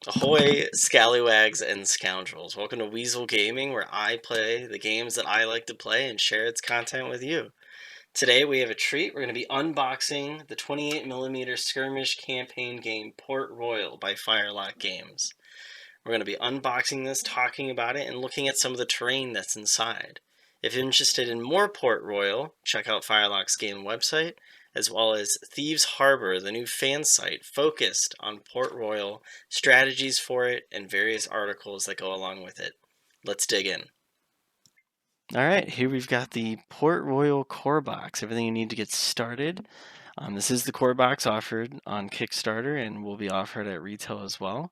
Ahoy, scallywags and scoundrels. Welcome to Weasel Gaming, where I play the games that I like to play and share its content with you. Today we have a treat. We're going to be unboxing the 28mm skirmish campaign game Port Royal by Firelock Games. We're going to be unboxing this, talking about it, and looking at some of the terrain that's inside. If you're interested in more Port Royal, check out Firelock's game website, as well as Thieves Harbor, the new fan site focused on Port Royal, strategies for it, and various articles that go along with it. Let's dig in. All right, here we've got the Port Royal core box, everything you need to get started. This is the core box offered on Kickstarter and will be offered at retail as well.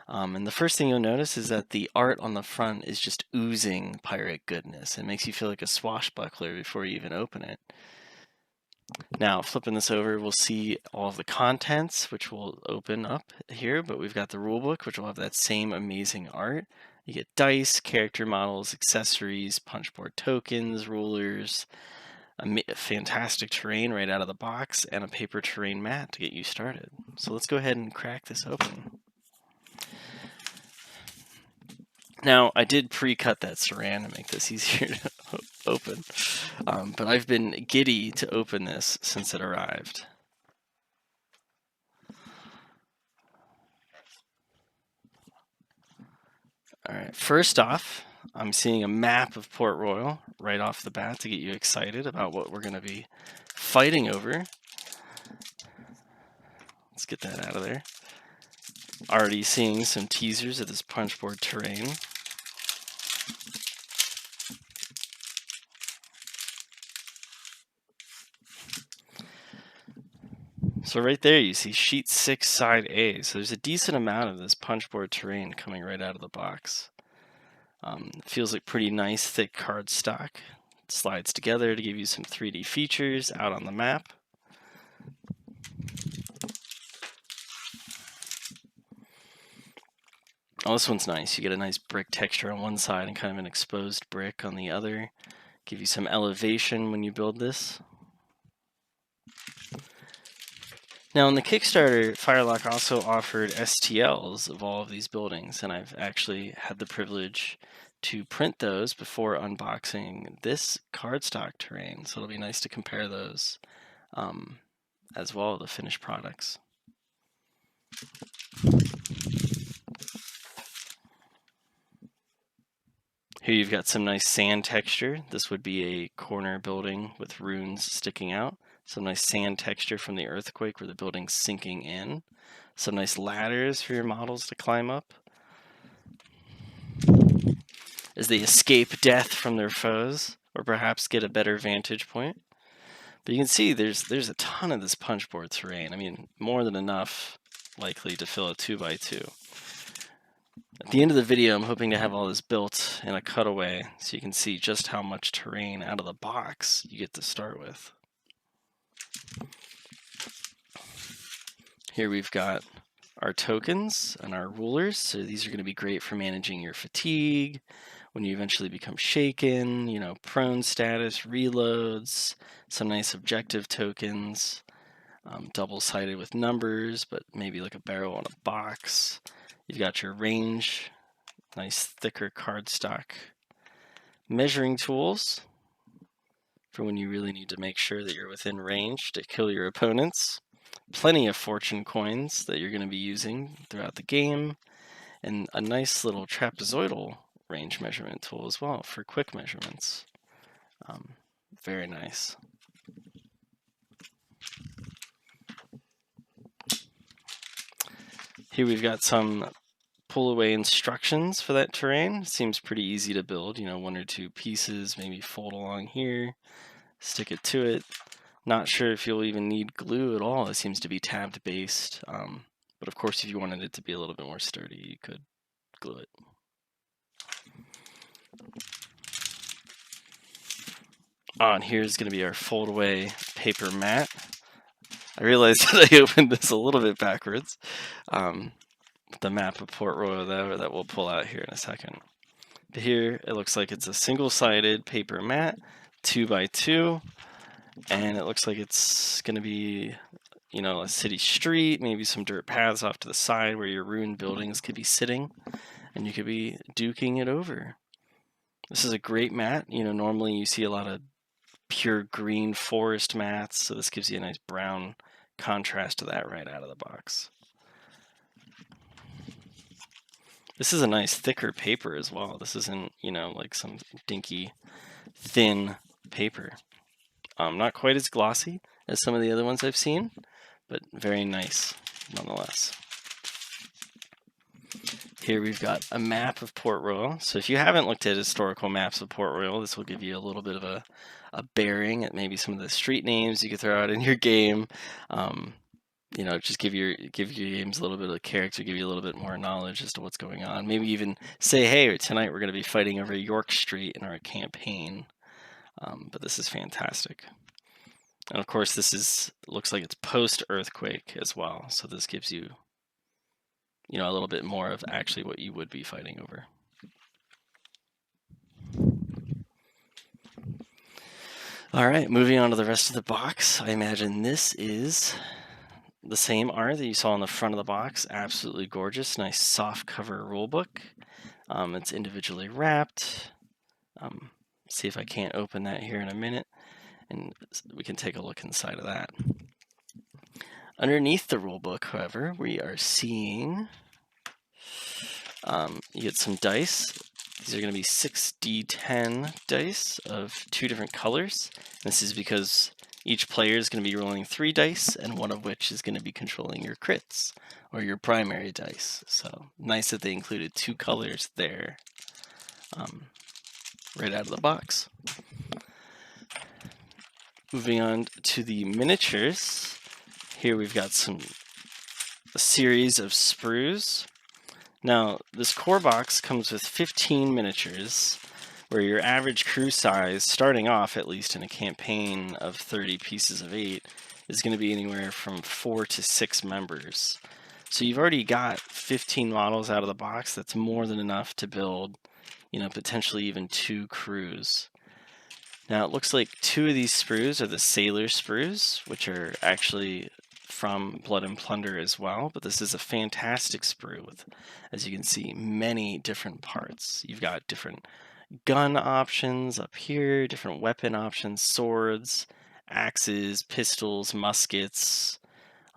And the first thing you'll notice is that the art on the front is just oozing pirate goodness. It makes you feel like a swashbuckler before you even open it. Now, flipping this over, we'll see all of the contents, which will open up here, but we've got the rulebook, which will have that same amazing art. You get dice, character models, accessories, punchboard tokens, rulers, a fantastic terrain right out of the box, and a paper terrain mat to get you started. So let's go ahead and crack this open. Now, I did pre-cut that saran to make this easier to open, but I've been giddy to open this since it arrived. All right, first off, I'm seeing a map of Port Royal right off the bat to get you excited about what we're going to be fighting over. Let's get that out of there. Already seeing some teasers of this punchboard terrain. So right there you see sheet 6 side A. So there's a decent amount of this punchboard terrain coming right out of the box. It feels like pretty nice thick cardstock. It slides together to give you some 3D features out on the map. Oh, this one's nice. You get a nice brick texture on one side and kind of an exposed brick on the other. Give you some elevation when you build this. Now, in the Kickstarter, Firelock also offered STLs of all of these buildings, and I've actually had the privilege to print those before unboxing this cardstock terrain, so it'll be nice to compare those as well, the finished products. Here you've got some nice sand texture. This would be a corner building with runes sticking out. Some nice sand texture from the earthquake where the building's sinking in. Some nice ladders for your models to climb up as they escape death from their foes, or perhaps get a better vantage point. But you can see there's a ton of this punchboard terrain. I mean, more than enough, likely, to fill a 2x2. At the end of the video, I'm hoping to have all this built in a cutaway so you can see just how much terrain out of the box you get to start with. Here we've got our tokens and our rulers. So these are going to be great for managing your fatigue, when you eventually become shaken, prone status, reloads, some nice objective tokens, double-sided with numbers, but maybe like a barrel on a box. You've got your range, nice thicker cardstock. Measuring tools for when you really need to make sure that you're within range to kill your opponents. Plenty of fortune coins that you're going to be using throughout the game. And a nice little trapezoidal range measurement tool as well for quick measurements. Very nice. Here we've got some pull away instructions for that terrain. Seems pretty easy to build, 1 or 2 pieces, maybe fold along here, stick it to it. Not sure if you'll even need glue at all. It seems to be tabbed based, but of course if you wanted it to be a little bit more sturdy, you could glue it. And here's going to be our fold away paper mat. I realized that I opened this a little bit backwards. The map of Port Royal that we'll pull out here in a second. But here it looks like it's a single-sided paper mat, 2x2, and it looks like it's going to be, you know, a city street, maybe some dirt paths off to the side where your ruined buildings could be sitting, and you could be duking it over. This is a great mat. You know, normally you see a lot of pure green forest mats, so this gives you a nice brown contrast to that right out of the box. This is a nice thicker paper as well. This isn't, you know, like some dinky, thin paper. Not quite as glossy as some of the other ones I've seen, but very nice nonetheless. Here we've got a map of Port Royal. So if you haven't looked at historical maps of Port Royal, this will give you a little bit of a bearing at maybe some of the street names you could throw out in your game. You know, just give your games a little bit of character, give you a little bit more knowledge as to what's going on. Maybe even say, hey, tonight we're going to be fighting over York Street in our campaign. But this is fantastic. And of course, this looks like it's post-earthquake as well. So this gives you, you know, a little bit more of actually what you would be fighting over. All right, moving on to the rest of the box. I imagine this is the same art that you saw on the front of the box. Absolutely gorgeous, nice soft cover rulebook. It's individually wrapped. See if I can't open that here in a minute, and we can take a look inside of that. Underneath the rulebook, however, we are seeing you get some dice. These are going to be 6d10 dice of 2 different colors. This is because each player is going to be rolling 3 dice, and one of which is going to be controlling your crits, or your primary dice. So nice that they included 2 colors there, right out of the box. Moving on to the miniatures. Here we've got a series of sprues. Now, this core box comes with 15 miniatures, where your average crew size, starting off at least in a campaign of 30 pieces of 8, is going to be anywhere from 4 to 6 members. So you've already got 15 models out of the box. That's more than enough to build, you know, potentially even 2 crews. Now, it looks like 2 of these sprues are the sailor sprues, which are actually from Blood and Plunder as well, but this is a fantastic sprue with, as you can see, many different parts. You've got different gun options up here, different weapon options, swords, axes, pistols, muskets,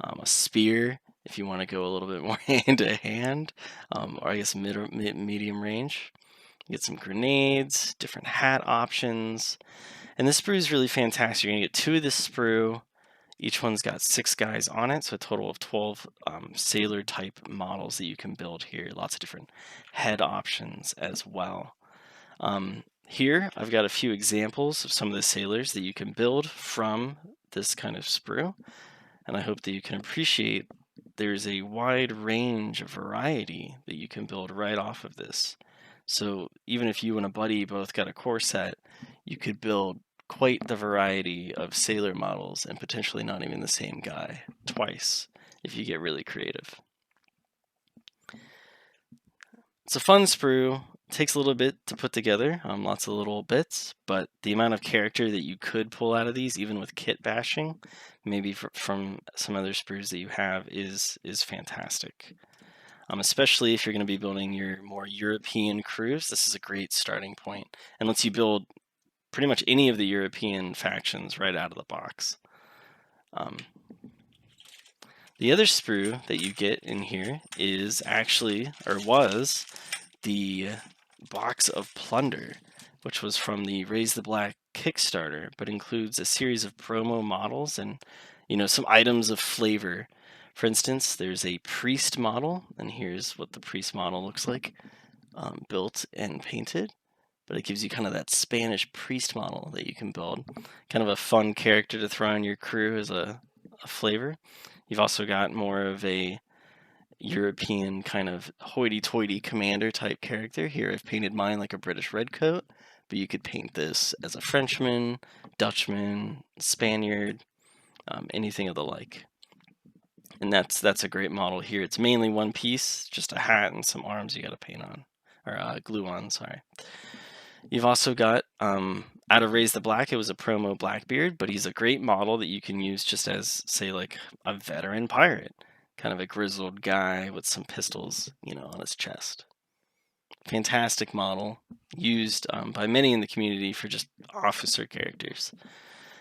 a spear if you want to go a little bit more hand to hand, or I guess medium range. You get some grenades, different hat options, and this sprue is really fantastic. You're going to get 2 of this sprue. Each one's got 6 guys on it, so a total of 12 sailor-type models that you can build here. Lots of different head options as well. Here, I've got a few examples of some of the sailors that you can build from this kind of sprue, and I hope that you can appreciate there's a wide range of variety that you can build right off of this. So even if you and a buddy both got a core set, you could build quite the variety of sailor models, and potentially not even the same guy twice if you get really creative. It's a fun sprue. It takes a little bit to put together, lots of little bits, but the amount of character that you could pull out of these, even with kit bashing, maybe from some other sprues that you have, is fantastic. Especially if you're going to be building your more European crews, this is a great starting point, and lets you build pretty much any of the European factions right out of the box. The other sprue that you get in here is actually, or was, the Box of Plunder, which was from the Raise the Black Kickstarter, but includes a series of promo models and, you know, some items of flavor. For instance, there's a priest model, and here's what the priest model looks like, built and painted. But it gives you kind of that Spanish priest model that you can build. Kind of a fun character to throw in your crew as a flavor. You've also got more of a European kind of hoity-toity commander type character. Here I've painted mine like a British redcoat, but you could paint this as a Frenchman, Dutchman, Spaniard, anything of the like. And that's a great model here. It's mainly one piece, just a hat and some arms you got to paint on, or glue on, sorry. You've also got, out of Raise the Black, it was a promo Blackbeard, but he's a great model that you can use just as, say, like a veteran pirate. Kind of a grizzled guy with some pistols, on his chest. Fantastic model, used by many in the community for just officer characters.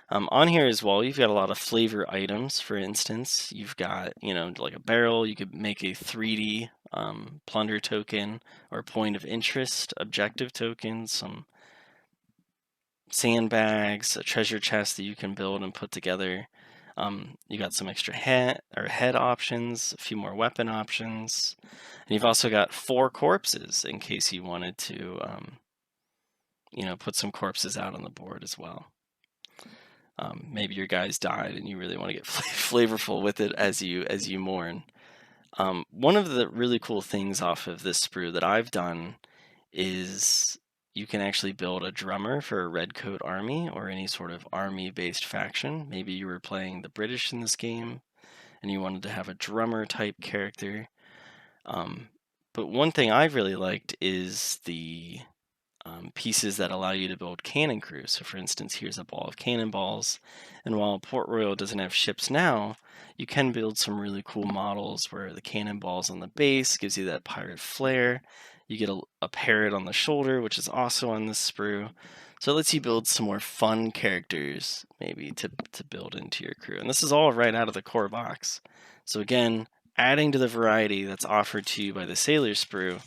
On here as well, you've got a lot of flavor items. For instance, you've got, like a barrel. You could make a 3D plunder token or point of interest objective token, some sandbags, a treasure chest that you can build and put together. You got some extra head options, a few more weapon options, and you've also got 4 corpses in case you wanted to, put some corpses out on the board as well. Maybe your guys died and you really want to get flavorful with it as you mourn. One of the really cool things off of this sprue that I've done is you can actually build a drummer for a Redcoat army or any sort of army-based faction. Maybe you were playing the British in this game and you wanted to have a drummer type character. But one thing I've really liked is the pieces that allow you to build cannon crews. So for instance, here's a ball of cannonballs. And while Port Royal doesn't have ships now, you can build some really cool models where the cannonballs on the base gives you that pirate flair. You get a parrot on the shoulder, which is also on this sprue. So it lets you build some more fun characters, maybe, to build into your crew. And this is all right out of the core box. So again, adding to the variety that's offered to you by the Sailor sprue,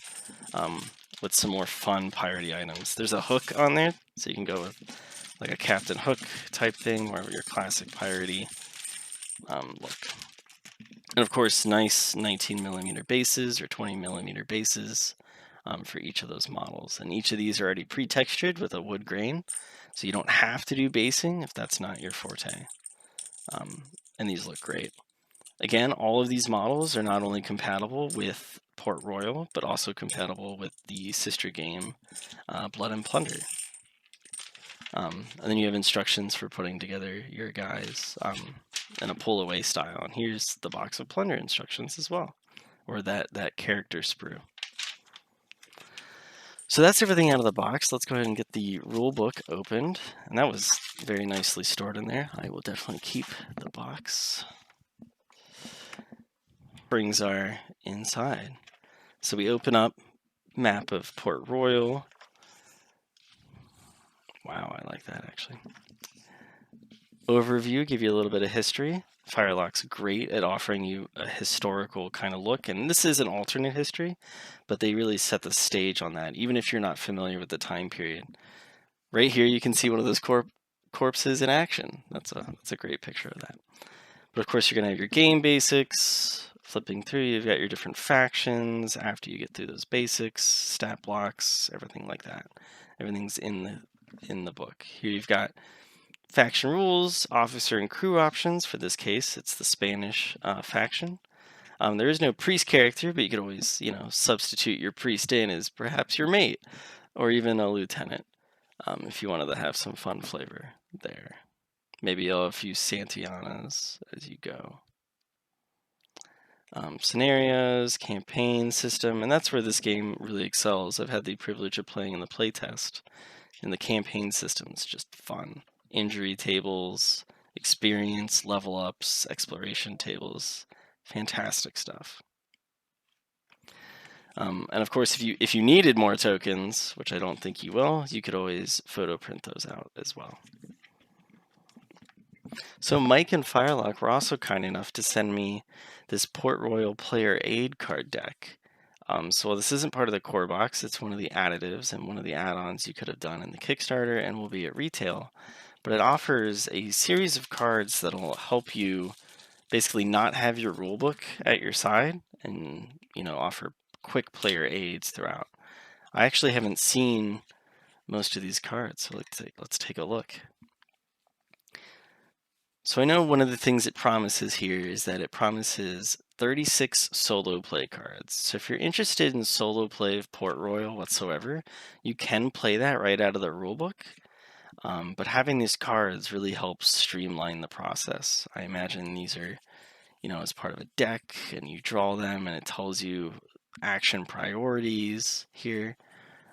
with some more fun piratey items. There's a hook on there, so you can go with like a Captain Hook type thing, more of your classic piratey look. And of course, nice 19mm bases or 20mm bases for each of those models. And each of these are already pre-textured with a wood grain, so you don't have to do basing if that's not your forte. And these look great. Again, all of these models are not only compatible with Port Royal, but also compatible with the sister game, Blood and Plunder. And then you have instructions for putting together your guys in a pull-away style. And here's the box of Plunder instructions as well, or that character sprue. So that's everything out of the box. Let's go ahead and get the rule book opened. And that was very nicely stored in there. I will definitely keep the box. Brings our inside. So we open up map of Port Royal. Wow, I like that actually. Overview, give you a little bit of history. Firelock's great at offering you a historical kind of look, and this is an alternate history, but they really set the stage on that, even if you're not familiar with the time period. Right here you can see one of those corpses in action. That's a great picture of that. But of course, you're going to have your game basics. Flipping through, you've got your different factions. After you get through those basics, stat blocks, everything like that. Everything's in the book. Here you've got faction rules, officer and crew options. For this case, it's the Spanish faction. There is no priest character, but you could always, substitute your priest in as perhaps your mate or even a lieutenant if you wanted to have some fun flavor there. Maybe you'll have a few Santianas as you go. Scenarios, campaign system, and that's where this game really excels. I've had the privilege of playing in the playtest, and the campaign system's just fun. Injury tables, experience, level ups, exploration tables, fantastic stuff. And of course, if you needed more tokens, which I don't think you will, you could always photo print those out as well. So Mike and Firelock were also kind enough to send me this Port Royal Player Aid card deck. So this isn't part of the core box, it's one of the additives and one of the add-ons you could have done in the Kickstarter and will be at retail. But it offers a series of cards that'll help you basically not have your rulebook at your side and, offer quick player aids throughout. I actually haven't seen most of these cards, so let's take a look. So I know one of the things it promises here is that it promises 36 solo play cards. So if you're interested in solo play of Port Royal whatsoever, you can play that right out of the rulebook. But having these cards really helps streamline the process. I imagine these are, as part of a deck, and you draw them, and it tells you action priorities here.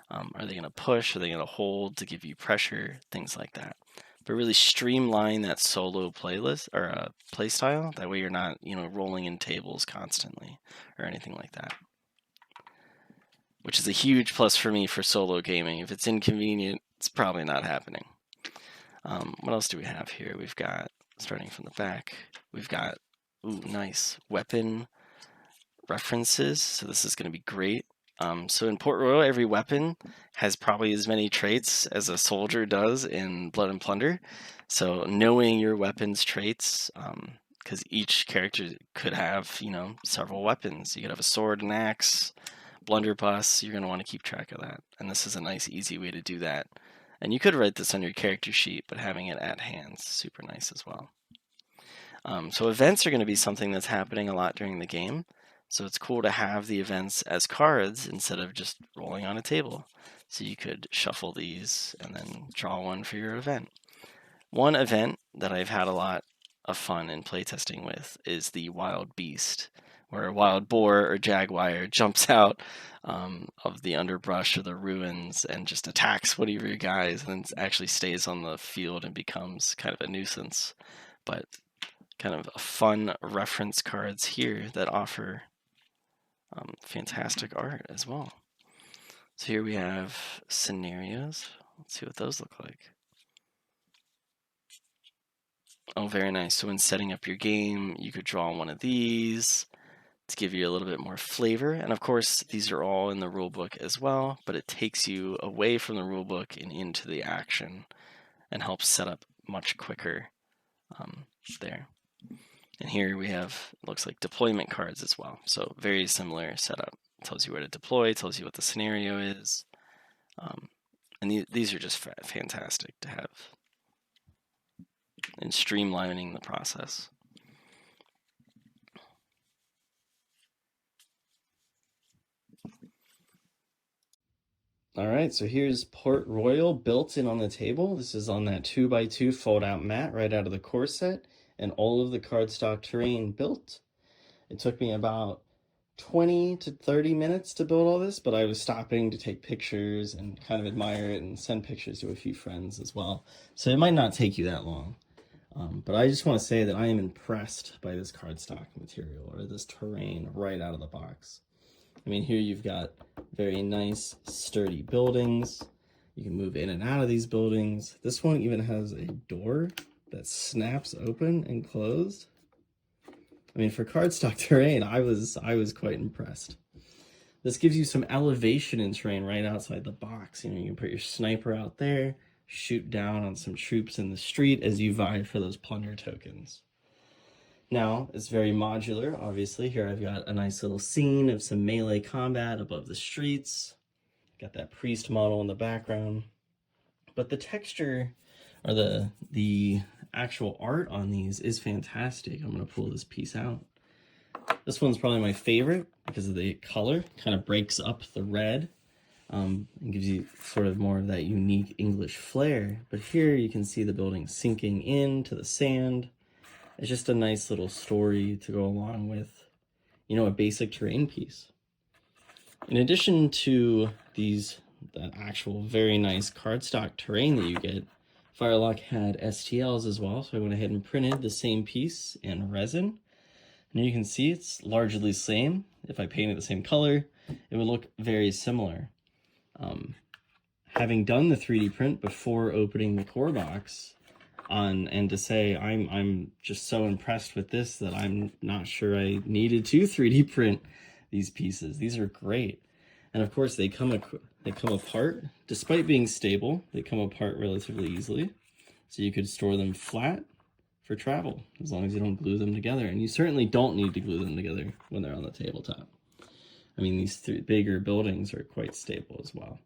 Are they going to push? Are they going to hold to give you pressure? Things like that. But really streamline that solo playlist or play style. That way you're not, rolling in tables constantly or anything like that. Which is a huge plus for me for solo gaming. If it's inconvenient, it's probably not happening. What else do we have here? We've got, starting from the back, we've got, nice weapon references. So this is going to be great. So in Port Royal, every weapon has probably as many traits as a soldier does in Blood and Plunder. So knowing your weapon's traits, because each character could have, several weapons. You could have a sword, an axe, blunderbuss. You're going to want to keep track of that. And this is a nice, easy way to do that. And you could write this on your character sheet, but having it at hand is super nice as well. So events are going to be something that's happening a lot during the game. So it's cool to have the events as cards instead of just rolling on a table. So you could shuffle these and then draw one for your event. One event that I've had a lot of fun in playtesting with is the wild beast, where a wild boar or jaguar jumps out of the underbrush or the ruins and just attacks one of your guys and then actually stays on the field and becomes kind of a nuisance. But kind of fun reference cards here that offer fantastic art as well. So here we have scenarios. Let's see what those look like. Oh, very nice. So when setting up your game, you could draw one of these to give you a little bit more flavor. And of course, these are all in the rulebook as well, but it takes you away from the rulebook and into the action and helps set up much quicker there. And here we have, looks like deployment cards as well. So very similar setup. Tells you where to deploy, tells you what the scenario is. And these are just fantastic to have in streamlining the process. All right, so here's Port Royal built in on the table. This is on that 2x2 fold-out mat right out of the core set, and all of the cardstock terrain built. It took me about 20 to 30 minutes to build all this, but I was stopping to take pictures and kind of admire it and send pictures to a few friends as well. So it might not take you that long. But I just want to say that I am impressed by this cardstock material or this terrain right out of the box. I mean, here you've got very nice, sturdy buildings. You can move in and out of these buildings. This one even has a door that snaps open and closed. I mean, for cardstock terrain, I was quite impressed. This gives you some elevation in terrain right outside the box. You can put your sniper out there, shoot down on some troops in the street as you vie for those plunder tokens. Now, it's very modular, obviously. Here I've got a nice little scene of some melee combat above the streets. Got that priest model in the background. But the texture, or the actual art on these is fantastic. I'm going to pull this piece out. This one's probably my favorite because of the color. Kind of breaks up the red and gives you sort of more of that unique English flair. But here you can see the building sinking into the sand. It's just a nice little story to go along with, a basic terrain piece. In addition to that actual very nice cardstock terrain that you get, Firelock had STLs as well, so I went ahead and printed the same piece in resin. And you can see it's largely the same. If I painted the same color, it would look very similar. Having done the 3D print before opening the core box, and to say I'm just so impressed with this that I'm not sure I needed to 3D print these pieces. These are great. And of course they come apart, despite being stable, they come apart relatively easily. So you could store them flat for travel, as long as you don't glue them together. And you certainly don't need to glue them together when they're on the tabletop. I mean, these bigger buildings are quite stable as well.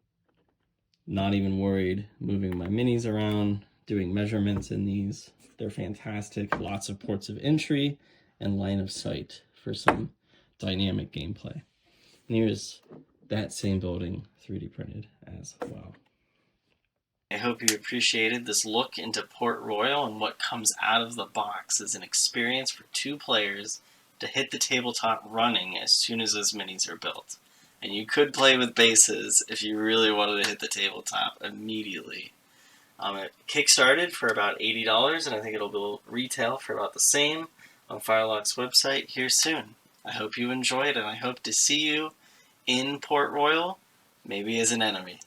Not even worried moving my minis around, doing measurements in these. They're fantastic. Lots of ports of entry and line of sight for some dynamic gameplay. And here's that same building 3D printed as well. I hope you appreciated this look into Port Royal and what comes out of the box as an experience for 2 players to hit the tabletop running as soon as those minis are built. and you could play with bases if you really wanted to hit the tabletop immediately. It kickstarted for about $80, and I think it'll retail for about the same on Firelock's website here soon. I hope you enjoyed, and I hope to see you in Port Royal, maybe as an enemy.